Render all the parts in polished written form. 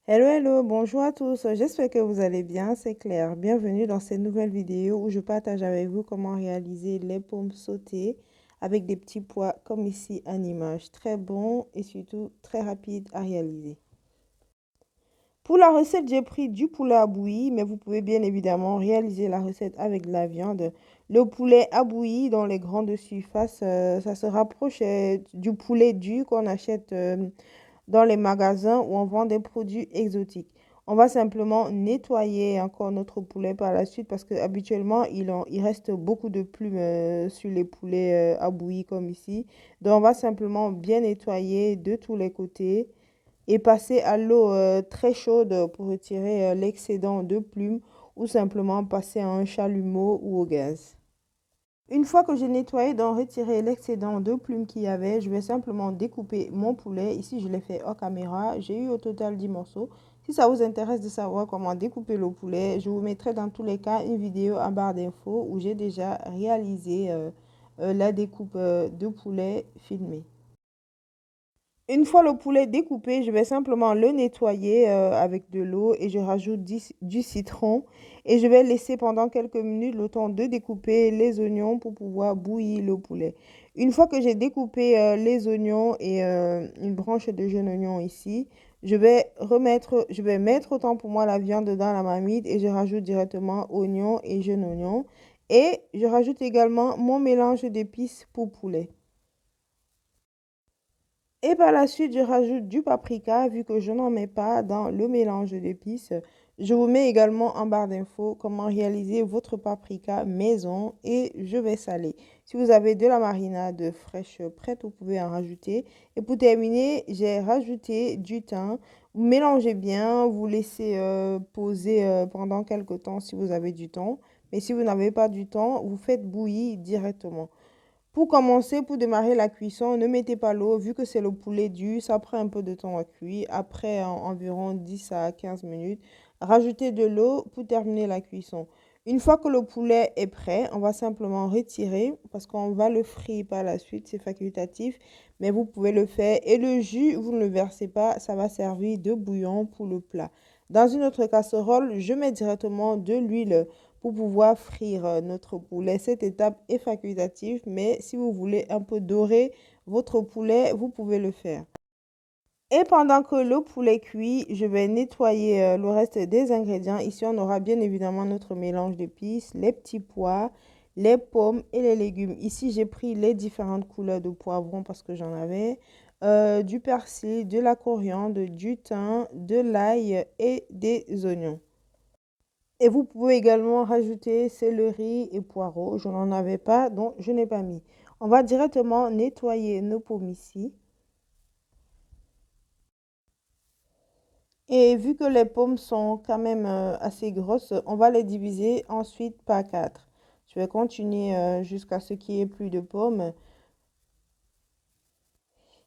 Hello, hello, bonjour à tous. J'espère que vous allez bien, c'est Claire. Bienvenue dans cette nouvelle vidéo où je partage avec vous comment réaliser les pommes sautées avec des petits pois comme ici en image. Très bon et surtout très rapide à réaliser. Pour la recette, j'ai pris du poulet à bouillir, mais vous pouvez bien évidemment réaliser la recette avec de la viande. Le poulet à bouillir dans les grandes surfaces, ça se rapproche du poulet dur qu'on achète dans les magasins où on vend des produits exotiques. On va simplement nettoyer encore notre poulet par la suite parce que habituellement il reste beaucoup de plumes sur les poulets à bouillir comme ici. Donc on va simplement bien nettoyer de tous les côtés et passer à l'eau très chaude pour retirer l'excédent de plumes ou simplement passer à un chalumeau ou au gaz. Une fois que j'ai nettoyé, donc retiré l'excédent de plumes qu'il y avait, je vais simplement découper mon poulet. Ici, je l'ai fait hors caméra. J'ai eu au total 10 morceaux. Si ça vous intéresse de savoir comment découper le poulet, je vous mettrai dans tous les cas une vidéo en barre d'infos où j'ai déjà réalisé la découpe de poulet filmée. Une fois le poulet découpé, je vais simplement le nettoyer avec de l'eau et je rajoute du citron et je vais laisser pendant quelques minutes le temps de découper les oignons pour pouvoir bouillir le poulet. Une fois que j'ai découpé les oignons et une branche de jeune oignon ici, je vais mettre autant pour moi la viande dans la marmite et je rajoute directement oignons et jeune oignon et je rajoute également mon mélange d'épices pour poulet. Et par la suite, je rajoute du paprika vu que je n'en mets pas dans le mélange d'épices. Je vous mets également en barre d'infos comment réaliser votre paprika maison et je vais saler. Si vous avez de la marinade fraîche prête, vous pouvez en rajouter. Et pour terminer, j'ai rajouté du thym. Vous mélangez bien, vous laissez poser pendant quelques temps si vous avez du temps. Mais si vous n'avez pas du temps, vous faites bouillir directement. Pour commencer, pour démarrer la cuisson, ne mettez pas l'eau, vu que c'est le poulet dur, ça prend un peu de temps à cuire. Après environ 10 à 15 minutes, rajoutez de l'eau pour terminer la cuisson. Une fois que le poulet est prêt, on va simplement retirer parce qu'on va le frire par la suite, c'est facultatif, mais vous pouvez le faire. Et le jus, vous ne le versez pas, ça va servir de bouillon pour le plat. Dans une autre casserole, je mets directement de l'huile pour pouvoir frire notre poulet. Cette étape est facultative, mais si vous voulez un peu dorer votre poulet, vous pouvez le faire. Et pendant que le poulet cuit, je vais nettoyer le reste des ingrédients. Ici, on aura bien évidemment notre mélange d'épices, les petits pois, les pommes et les légumes. Ici, j'ai pris les différentes couleurs de poivrons parce que j'en avais. Du persil, de la coriandre, du thym, de l'ail et des oignons. Et vous pouvez également rajouter céleri et poireaux. Je n'en avais pas, donc je n'ai pas mis. On va directement nettoyer nos pommes ici. Et vu que les pommes sont quand même assez grosses, on va les diviser ensuite par 4. Je vais continuer jusqu'à ce qu'il n'y ait plus de pommes.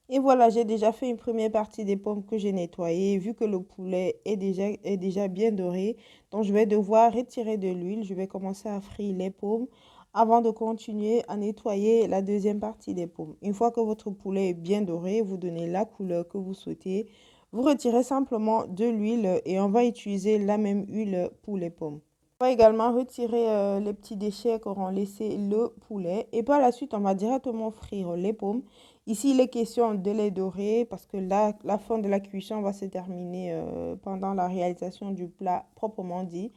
Et voilà, j'ai déjà fait une première partie des pommes que j'ai nettoyées. Vu que le poulet est déjà bien doré, donc je vais devoir retirer de l'huile. Je vais commencer à frire les pommes avant de continuer à nettoyer la deuxième partie des pommes. Une fois que votre poulet est bien doré, vous donnez la couleur que vous souhaitez. Vous retirez simplement de l'huile et on va utiliser la même huile pour les pommes. On va également retirer les petits déchets qu'auront laissé le poulet. Et par la suite, on va directement frire les pommes. Ici, il est question de les dorer parce que là, la fin de la cuisson va se terminer pendant la réalisation du plat proprement dit.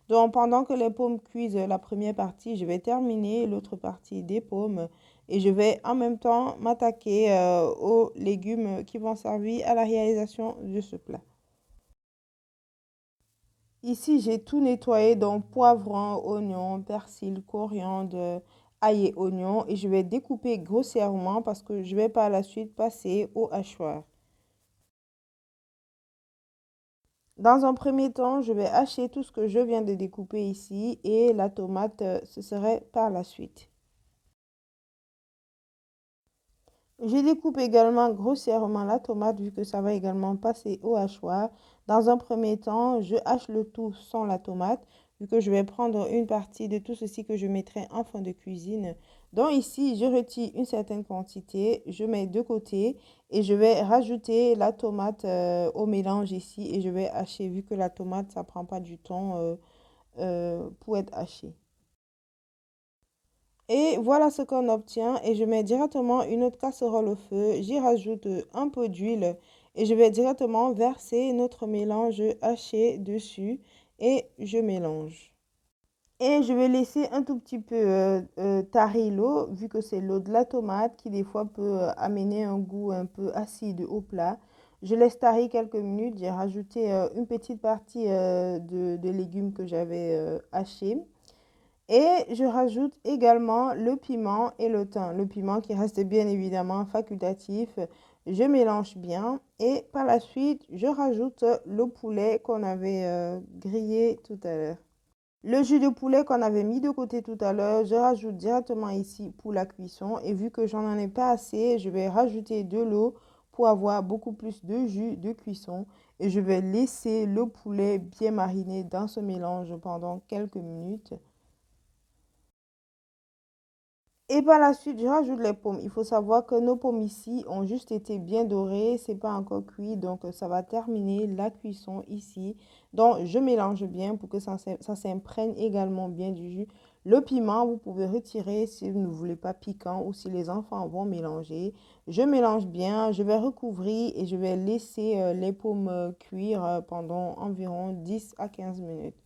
Donc, pendant que les pommes cuisent la première partie, je vais terminer l'autre partie des pommes et je vais en même temps m'attaquer aux légumes qui vont servir à la réalisation de ce plat. Ici, j'ai tout nettoyé, donc poivron, oignon, persil, coriandre, ail et oignon. Et je vais découper grossièrement parce que je vais par la suite passer au hachoir. Dans un premier temps, je vais hacher tout ce que je viens de découper ici et la tomate, ce serait par la suite. Je découpe également grossièrement la tomate vu que ça va également passer au hachoir. Dans un premier temps, je hache le tout sans la tomate vu que je vais prendre une partie de tout ceci que je mettrai en fin de cuisine. Donc ici, je retire une certaine quantité, je mets de côté et je vais rajouter la tomate au mélange ici et je vais hacher vu que la tomate, ça prend pas du temps pour être hachée. Et voilà ce qu'on obtient et je mets directement une autre casserole au feu. J'y rajoute un peu d'huile et je vais directement verser notre mélange haché dessus et je mélange. Et je vais laisser un tout petit peu tarir l'eau, vu que c'est l'eau de la tomate qui des fois peut amener un goût un peu acide au plat. Je laisse tarir quelques minutes. J'ai rajouté une petite partie de légumes que j'avais hachés. Et je rajoute également le piment et le thym. Le piment qui reste bien évidemment facultatif. Je mélange bien et par la suite, je rajoute le poulet qu'on avait grillé tout à l'heure. Le jus de poulet qu'on avait mis de côté tout à l'heure, je rajoute directement ici pour la cuisson. Et vu que j'en ai pas assez, je vais rajouter de l'eau pour avoir beaucoup plus de jus de cuisson. Et je vais laisser le poulet bien mariner dans ce mélange pendant quelques minutes. Et par la suite, je rajoute les pommes. Il faut savoir que nos pommes ici ont juste été bien dorées. C'est pas encore cuit. Donc, ça va terminer la cuisson ici. Donc, je mélange bien pour que ça s'imprègne également bien du jus. Le piment, vous pouvez retirer si vous ne voulez pas piquant ou si les enfants vont mélanger. Je mélange bien. Je vais recouvrir et je vais laisser les pommes cuire pendant environ 10 à 15 minutes.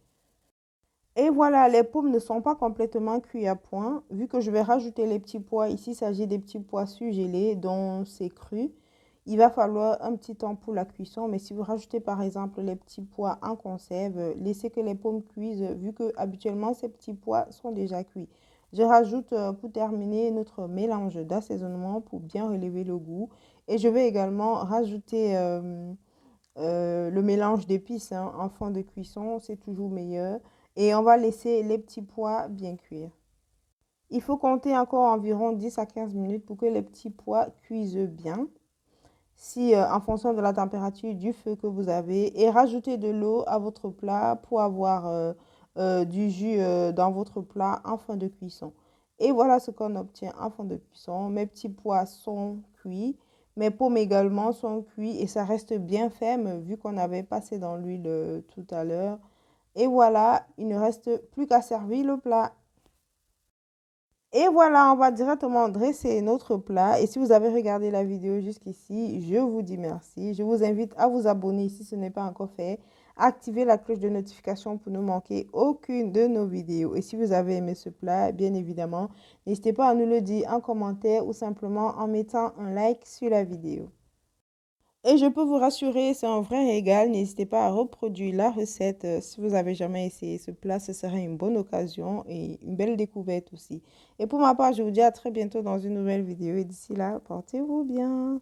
Et voilà, les pommes ne sont pas complètement cuites à point. Vu que je vais rajouter les petits pois, ici il s'agit des petits pois surgelés dont c'est cru. Il va falloir un petit temps pour la cuisson, mais si vous rajoutez par exemple les petits pois en conserve, laissez que les pommes cuisent vu que habituellement ces petits pois sont déjà cuits. Je rajoute pour terminer notre mélange d'assaisonnement pour bien relever le goût. Et je vais également rajouter le mélange d'épices en fond de cuisson, c'est toujours meilleur. Et on va laisser les petits pois bien cuire. Il faut compter encore environ 10 à 15 minutes pour que les petits pois cuisent bien. Si en fonction de la température du feu que vous avez et rajoutez de l'eau à votre plat pour avoir du jus dans votre plat en fin de cuisson. Et voilà ce qu'on obtient en fin de cuisson. Mes petits pois sont cuits, mes pommes également sont cuits et ça reste bien ferme vu qu'on avait passé dans l'huile tout à l'heure. Et voilà, il ne reste plus qu'à servir le plat. Et voilà, on va directement dresser notre plat. Et si vous avez regardé la vidéo jusqu'ici, je vous dis merci. Je vous invite à vous abonner si ce n'est pas encore fait. Activez la cloche de notification pour ne manquer aucune de nos vidéos. Et si vous avez aimé ce plat, bien évidemment, n'hésitez pas à nous le dire en commentaire ou simplement en mettant un like sur la vidéo. Et je peux vous rassurer, c'est un vrai régal. N'hésitez pas à reproduire la recette. Si vous avez jamais essayé ce plat, ce serait une bonne occasion et une belle découverte aussi. Et pour ma part, je vous dis à très bientôt dans une nouvelle vidéo. Et d'ici là, portez-vous bien.